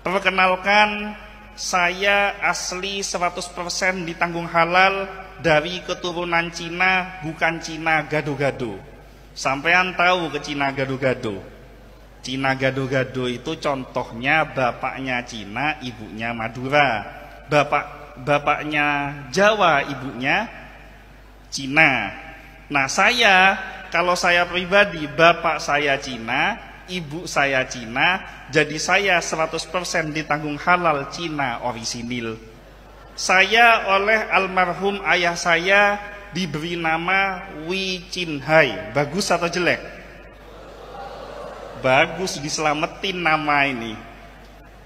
Perkenalkan, saya asli 100% ditanggung halal dari keturunan Cina, bukan Cina gado-gado. Sampean tahu ke Cina gado-gado? Cina gado-gado itu contohnya bapaknya Cina, ibunya Madura. Bapaknya Jawa, ibunya Cina. Nah, kalau saya pribadi, bapak saya Cina, ibu saya Cina, jadi saya 100% ditanggung halal Cina orisinil. Saya oleh almarhum ayah saya diberi nama Wi Chin Hai. Bagus atau jelek? Bagus, diselamatin nama ini.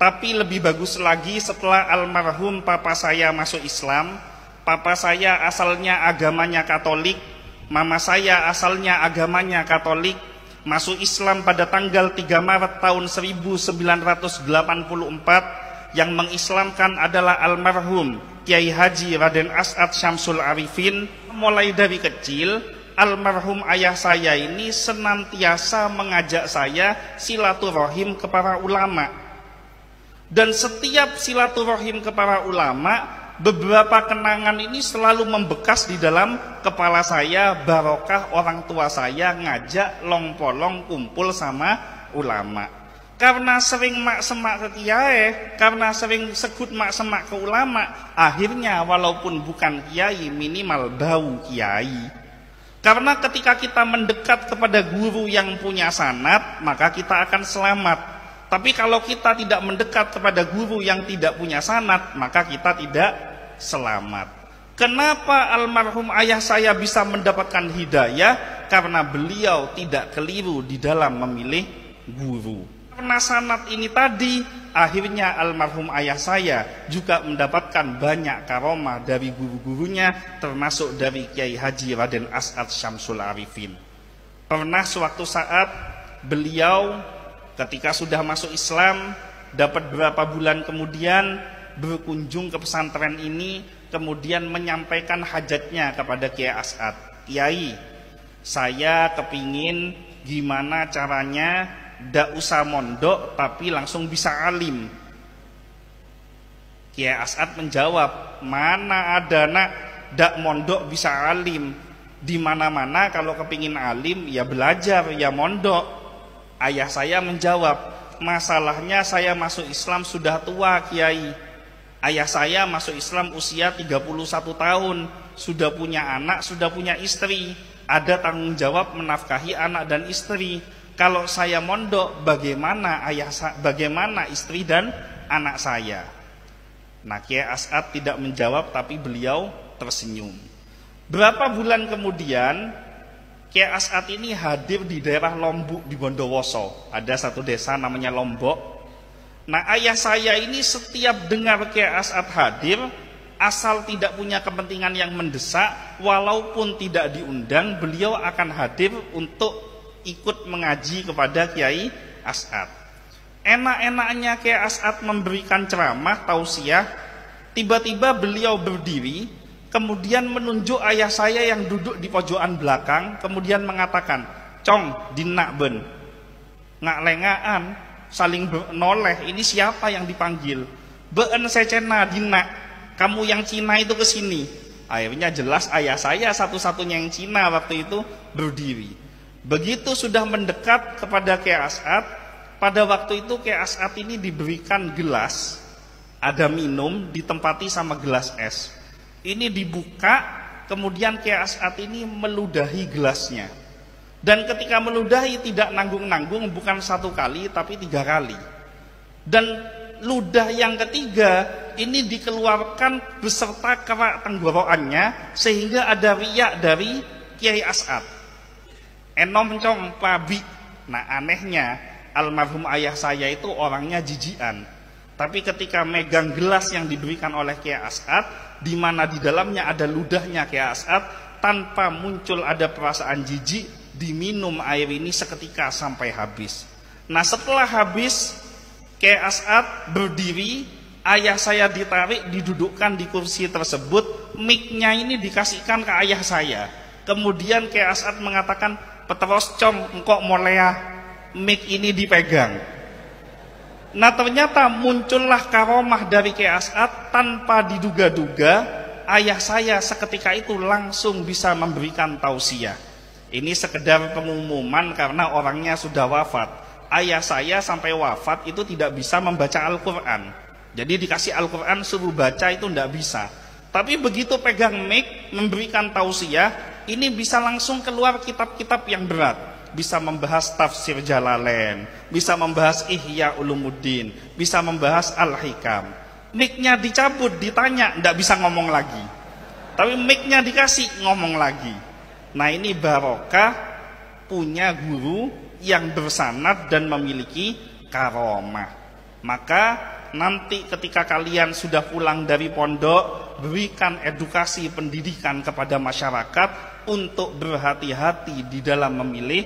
Tapi lebih bagus lagi setelah almarhum papa saya masuk Islam. Papa saya asalnya agamanya Katolik, mama saya asalnya agamanya Katolik. Masuk Islam pada tanggal 3 Maret tahun 1984. Yang mengislamkan adalah almarhum Kiai Haji Raden As'ad Syamsul Arifin. Mulai dari kecil, almarhum ayah saya ini senantiasa mengajak saya silaturahim ke para ulama. Dan setiap silaturahim ke para ulama, beberapa kenangan ini selalu membekas di dalam kepala saya, barokah orang tua saya ngajak long-polong kumpul sama ulama. Karena sering mak-semak ke kiai, karena sering sekut mak-semak ke ulama, akhirnya walaupun bukan kiai, minimal bau kiai. Karena ketika kita mendekat kepada guru yang punya sanad, maka kita akan selamat. Tapi kalau kita tidak mendekat kepada guru yang tidak punya sanad, maka kita tidak selamat. Kenapa almarhum ayah saya bisa mendapatkan hidayah? Karena beliau tidak keliru di dalam memilih guru. Karena sanad ini tadi, akhirnya almarhum ayah saya juga mendapatkan banyak karomah dari guru-gurunya, termasuk dari Kiai Haji Raden As'ad Syamsul Arifin. Pernah suatu saat beliau ketika sudah masuk Islam, dapat beberapa bulan kemudian berkunjung ke pesantren ini, kemudian menyampaikan hajatnya kepada Kiai As'ad. Kiai, saya kepingin gimana caranya ndak usah mondok tapi langsung bisa alim. Kiai As'ad menjawab, mana ada nak ndak mondok bisa alim. Di mana-mana kalau kepingin alim ya belajar, ya mondok. Ayah saya menjawab, masalahnya saya masuk Islam sudah tua Kiai. Ayah saya masuk Islam usia 31 tahun, sudah punya anak, sudah punya istri, ada tanggung jawab menafkahi anak dan istri. Kalau saya mondok, bagaimana istri dan anak saya? Nah, Kiai As'ad tidak menjawab, tapi beliau tersenyum. Berapa bulan kemudian, Kiai As'ad ini hadir di daerah Lombok di Bondowoso. Ada satu desa namanya Lombok. Nah, ayah saya ini setiap dengar Kiai As'ad hadir, asal tidak punya kepentingan yang mendesak, walaupun tidak diundang, beliau akan hadir untuk ikut mengaji kepada Kiai As'ad. Enak-enaknya Kiai As'ad memberikan ceramah, tausiah, tiba-tiba beliau berdiri, kemudian menunjuk ayah saya yang duduk di pojokan belakang, kemudian mengatakan, "Cong, dinak ben." Ngak lengaan, saling noleh, ini siapa yang dipanggil? "Beun secena dinak, kamu yang Cina itu kesini." Akhirnya jelas ayah saya satu-satunya yang Cina waktu itu berdiri. Begitu sudah mendekat kepada Kiai As'ad, pada waktu itu Kiai As'ad ini diberikan gelas, ada minum, ditempati sama gelas es. Ini dibuka, kemudian Kiai As'ad ini meludahi gelasnya. Dan ketika meludahi tidak nanggung-nanggung, bukan 1 kali tapi 3 kali. Dan ludah yang ketiga ini dikeluarkan beserta kerak tenggorokannya, sehingga ada riak dari Kiai As'ad. Enom cong pabi. Nah, anehnya almarhum ayah saya itu orangnya jijian. Tapi ketika megang gelas yang diberikan oleh Kiai As'ad, di mana di dalamnya ada ludahnya Kiai As'ad, tanpa muncul ada perasaan jijik, diminum air ini seketika sampai habis. Nah, setelah habis, Kiai As'ad berdiri, ayah saya ditarik, didudukkan di kursi tersebut, mic-nya ini dikasihkan ke ayah saya. Kemudian Kiai As'ad mengatakan, "Petros com, engkok molea, mic ini dipegang." Nah ternyata muncullah karomah dari Kiai As'ad tanpa diduga-duga. Ayah saya seketika itu langsung bisa memberikan tausiah. Ini sekedar pengumuman karena orangnya sudah wafat. Ayah saya sampai wafat itu tidak bisa membaca Al-Quran. Jadi dikasih Al-Quran suruh baca itu tidak bisa. Tapi begitu pegang mic memberikan tausiah, ini bisa langsung keluar kitab-kitab yang berat. Bisa membahas tafsir Jalalain, bisa membahas Ihya Ulumuddin, bisa membahas Al-Hikam. Mic-nya dicabut, ditanya, tidak bisa ngomong lagi. Tapi mic-nya dikasih, ngomong lagi. Nah ini barokah punya guru yang bersanad dan memiliki karomah. Maka nanti ketika kalian sudah pulang dari pondok, berikan edukasi pendidikan kepada masyarakat untuk berhati-hati di dalam memilih